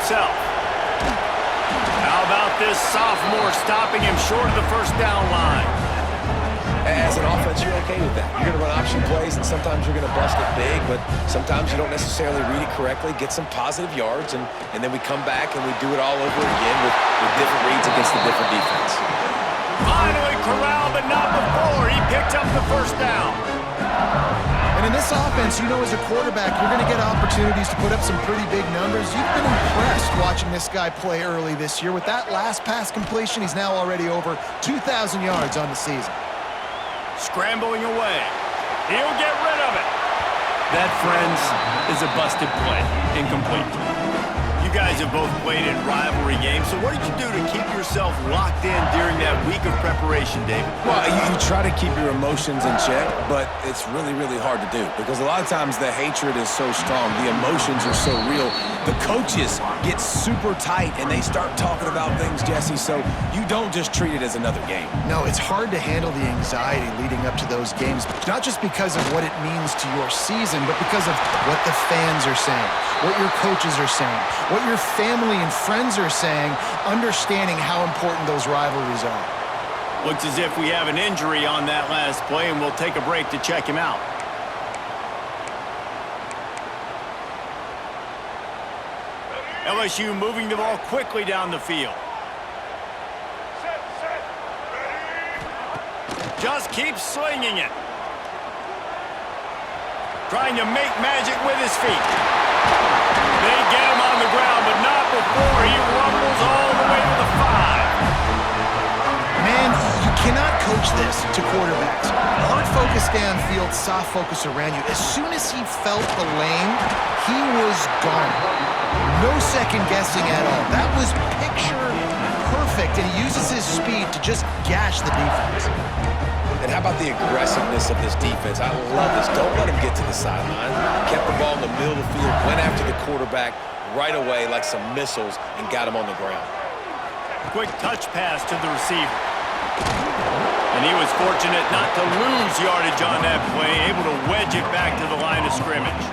himself. How about this sophomore stopping him short of the first down line? As an offense, you're okay with that. You're going to run option plays, and sometimes you're going to bust it big, but sometimes you don't necessarily read it correctly, get some positive yards, and then we come back and we do it all over again with different reads against the different defense. Finally corralled, but not before. He picked up the first down. And in this offense, you know, as a quarterback, you're going to get opportunities to put up some pretty big numbers. You've been impressed watching this guy play early this year. With that last pass completion, he's now already over 2,000 yards on the season. Scrambling away. He'll get rid of it. That, friends, is a busted play. Incomplete. You guys have both played in rivalry games, so what did you do to keep yourself locked in during that week of preparation, David? Well, you try to keep your emotions in check, but it's really, really hard to do because a lot of times the hatred is so strong, the emotions are so real. The coaches get super tight and they start talking about things, Jesse, so you don't just treat it as another game. No, it's hard to handle the anxiety leading up to those games, not just because of what it means to your season, but because of what the fans are saying, what your coaches are saying, what your family and friends are saying, understanding how important those rivalries are. Looks as if we have an injury on that last play, and we'll take a break to check him out. LSU moving the ball quickly down the field. Just keeps slinging it. Trying to make magic with his feet. They get him on the ground, but not before he rumbles all the way to the 5. Man, you cannot coach this to quarterbacks. Hard focus downfield, soft focus around you. As soon as he felt the lane, he was gone. No second guessing at all. That was picture perfect, and he uses his speed to just gash the defense. And how about the aggressiveness of this defense? I love this. Don't let him get to the sideline. Kept the ball in the middle of the field, went after the quarterback right away like some missiles and got him on the ground. Quick touch pass to the receiver. And he was fortunate not to lose yardage on that play, able to wedge it back to the line of scrimmage.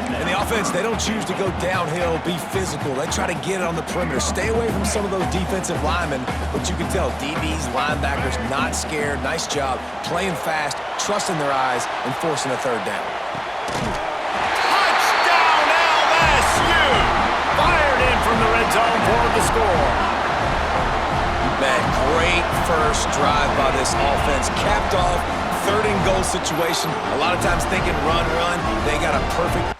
And the offense, they don't choose to go downhill, be physical. They try to get it on the perimeter. Stay away from some of those defensive linemen, but you can tell DBs, linebackers, not scared. Nice job playing fast, trusting their eyes, and forcing a third down. Touchdown, LSU! Fired in from the red zone for the score. Man, great first drive by this offense. Capped off, third and goal situation. A lot of times thinking run. They got a perfect...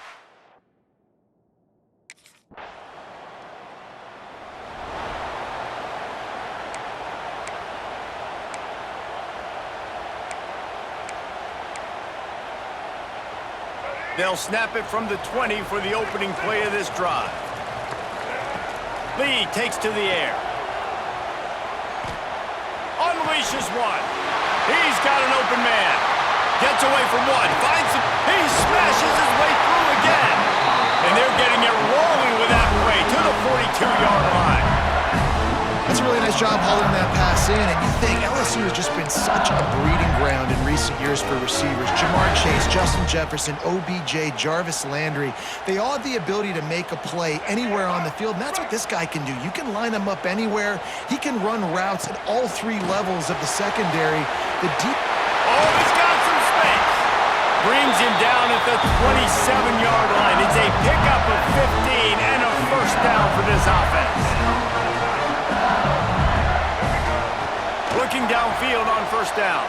They'll snap it from the 20 for the opening play of this drive. Lee takes to the air. Unleashes one. He's got an open man. Gets away from one. Finds him. He smashes his way through again. And they're getting it rolling with that play to the 42-yard line. That's a really nice job holding that pass in, and you think LSU has just been such a breeding ground in recent years for receivers. Jamar Chase, Justin Jefferson, OBJ, Jarvis Landry, they all have the ability to make a play anywhere on the field, and that's what this guy can do. You can line him up anywhere. He can run routes at all three levels of the secondary. Oh, he's got some space. Brings him down at the 27-yard line. It's a pickup of 15 and a first down for this offense. Looking downfield on first down.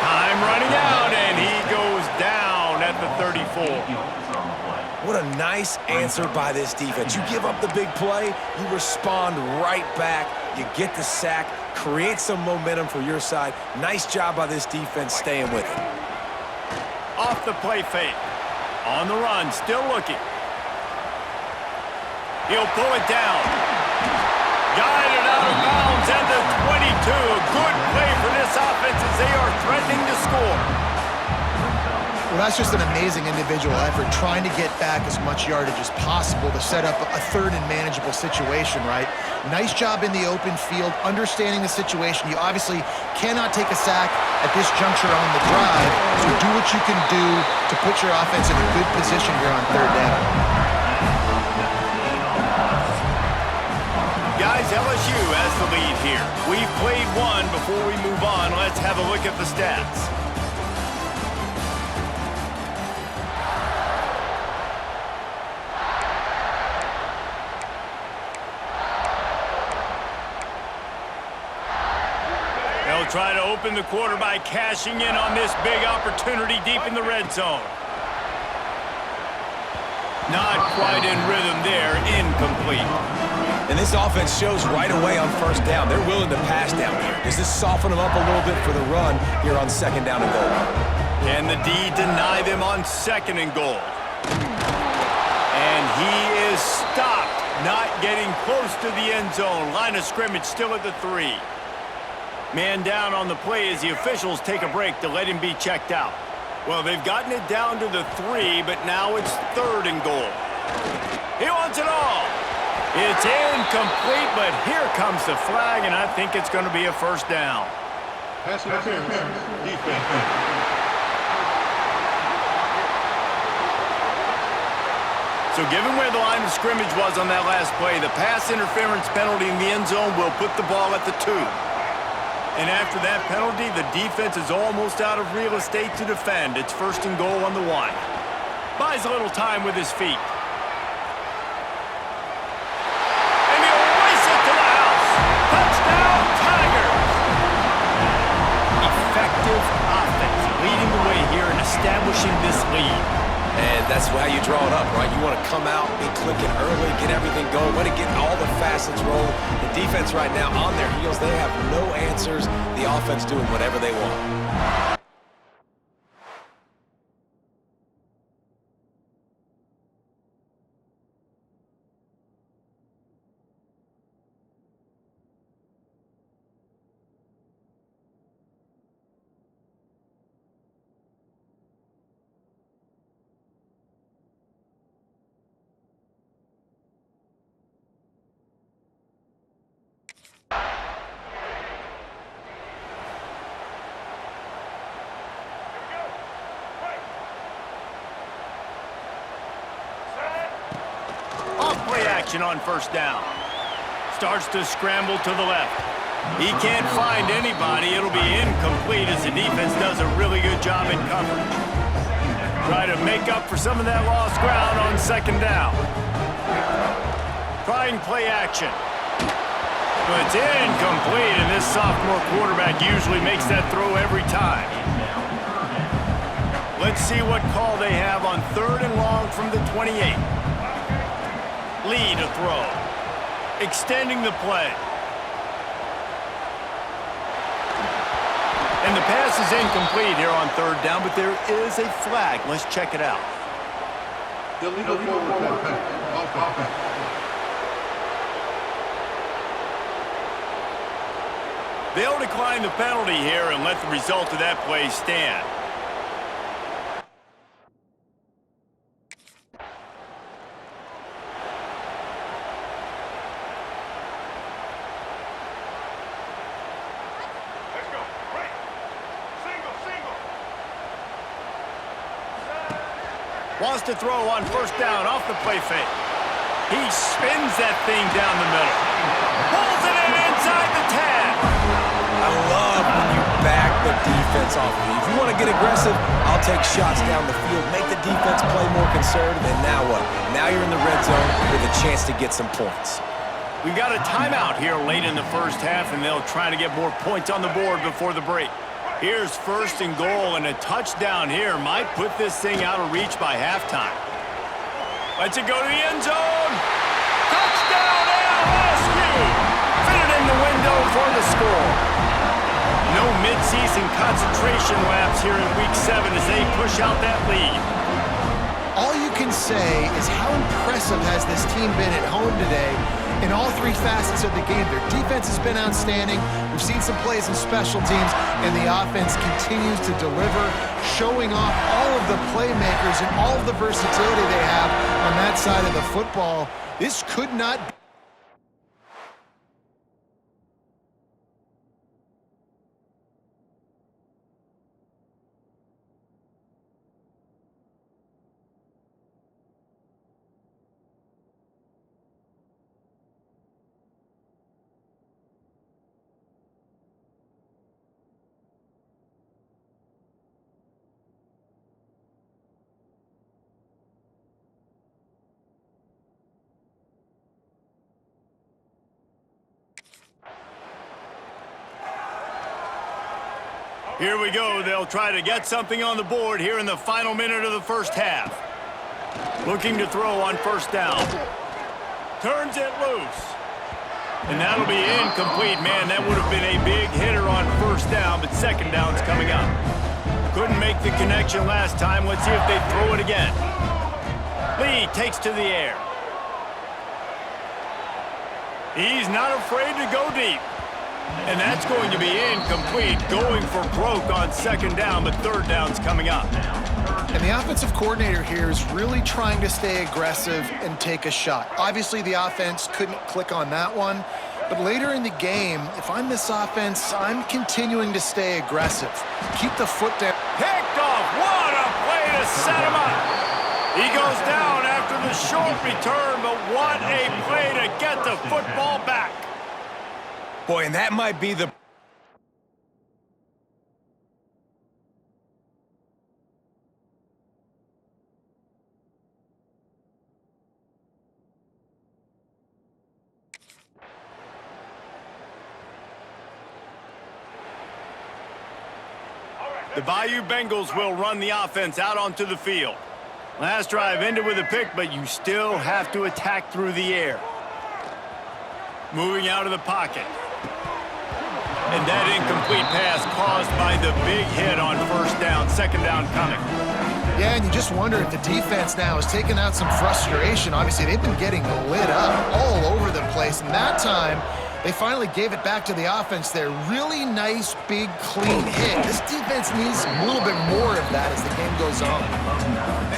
Time running out, and he goes down at the 34. What a nice answer by this defense. You give up the big play, you respond right back, you get the sack, create some momentum for your side. Nice job by this defense staying with it. Off the play fake. On the run, still looking. He'll pull it down. Guided out of bounds at the 22. A good play for this offense as they are threatening to score. Well, that's just an amazing individual effort, trying to get back as much yardage as possible to set up a third and manageable situation, right? Nice job in the open field, understanding the situation. You obviously cannot take a sack at this juncture on the drive, so do what you can do to put your offense in a good position here on third down. Guys, LSU has the lead here. We've played one. Before we move on, let's have a look at the stats. They'll try to open the quarter by cashing in on this big opportunity deep in the red zone. Not quite in rhythm there, incomplete. And this offense shows right away on first down. They're willing to pass down here. Does this soften them up a little bit for the run here on second down and goal? Can the D deny them on second and goal? And he is stopped, not getting close to the end zone. Line of scrimmage still at the 3. Man down on the play as the officials take a break to let him be checked out. Well, they've gotten it down to the 3, but now it's third and goal. He wants it all. It's incomplete, but here comes the flag, and I think it's going to be a first down. Pass interference, defense. So given where the line of scrimmage was on that last play, the pass interference penalty in the end zone will put the ball at the 2. And after that penalty, the defense is almost out of real estate to defend. It's first and goal on the 1. Buys a little time with his feet. And he'll race it to the house. Touchdown, Tigers! Effective offense, leading the way here and establishing this lead. And that's how you draw it up, right? You want to come out, be clicking early, get everything going, let it get all the facets rolling. The defense right now on their heels, they have no answers. The offense doing whatever they want. Play action on first down. Starts to scramble to the left. He can't find anybody. It'll be incomplete as the defense does a really good job in coverage. Try to make up for some of that lost ground on second down. Trying play action. But it's incomplete, and this sophomore quarterback usually makes that throw every time. Let's see what call they have on third and long from the 28. Lee to throw. Extending the play. And the pass is incomplete here on third down, but there is a flag. Let's check it out. Illegal forward offense. They'll decline the penalty here and let the result of that play stand. Wants to throw on first down off the play fake. He spins that thing down the middle. Pulls it in inside the 10. I love when you back the defense off of you. If you want to get aggressive, I'll take shots down the field, make the defense play more conservative, and now what? Now you're in the red zone with a chance to get some points. We've got a timeout here late in the first half, and they'll try to get more points on the board before the break. Here's first and goal, and a touchdown here might put this thing out of reach by halftime. Lets it go to the end zone. Touchdown, LSU! Fitted in the window for the score. No midseason concentration laps here in Week 7 as they push out that lead. All you can say is how impressive has this team been at home today in all three facets of the game. Their defense has been outstanding. We've seen some plays in special teams, and the offense continues to deliver, showing off all of the playmakers and all of the versatility they have on that side of the football. This could not be. Here we go. They'll try to get something on the board here in the final minute of the first half. Looking to throw on first down. Turns it loose. And that'll be incomplete. Man, that would have been a big hitter on first down, but second down's coming up. Couldn't make the connection last time. Let's see if they throw it again. Lee takes to the air. He's not afraid to go deep. And that's going to be incomplete, going for broke on second down, but third down's coming up. And the offensive coordinator here is really trying to stay aggressive and take a shot. Obviously, the offense couldn't click on that one, but later in the game, if I'm this offense, I'm continuing to stay aggressive. Keep the foot down. Picked off. What a play to set him up. He goes down after the short return, but what a play to get the football back. Boy, and that might be the... The Bayou Bengals will run the offense out onto the field. Last drive ended with a pick, but you still have to attack through the air. Moving out of the pocket. And that incomplete pass caused by the big hit on first down. Second down coming. Yeah, and you just wonder if the defense now is taking out some frustration. Obviously, they've been getting lit up all over the place. And that time, they finally gave it back to the offense there. Really nice, big, clean hit. This defense needs a little bit more of that as the game goes on.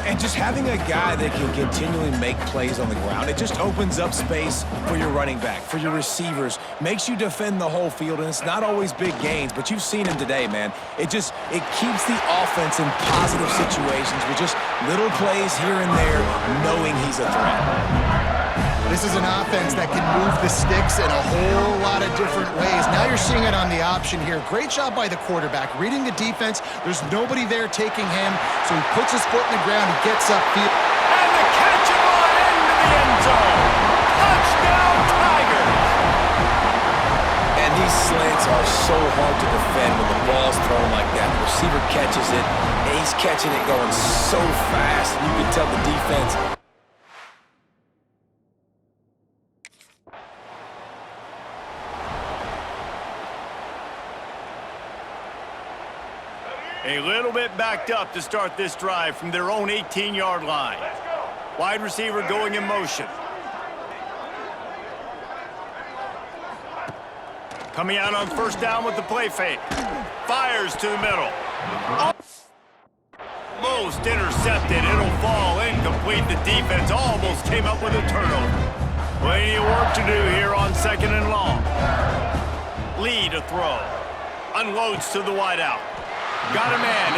And just having a guy that can continually make plays on the ground, it just opens up space for your running back, for your receivers, makes you defend the whole field, and it's not always big gains, but you've seen him today, man. It keeps the offense in positive situations with just little plays here and there, knowing he's a threat. This is an offense that can move the sticks in a whole lot of different ways. Now you're seeing it on the option here. Great job by the quarterback. Reading the defense, there's nobody there taking him, so he puts his foot in the ground, he gets upfield. And the catch and run into the end zone. Touchdown, Tigers! And these slants are so hard to defend when the ball's thrown like that. The receiver catches it, and he's catching it going so fast. You can tell the defense... A little bit backed up to start this drive from their own 18-yard line. Wide receiver going in motion. Coming out on first down with the play fake. Fires to the middle. Almost intercepted. It'll fall incomplete. The defense almost came up with a turnover. Plenty of work to do here on second and long. Lee to throw. Unloads to the wideout. Got a man.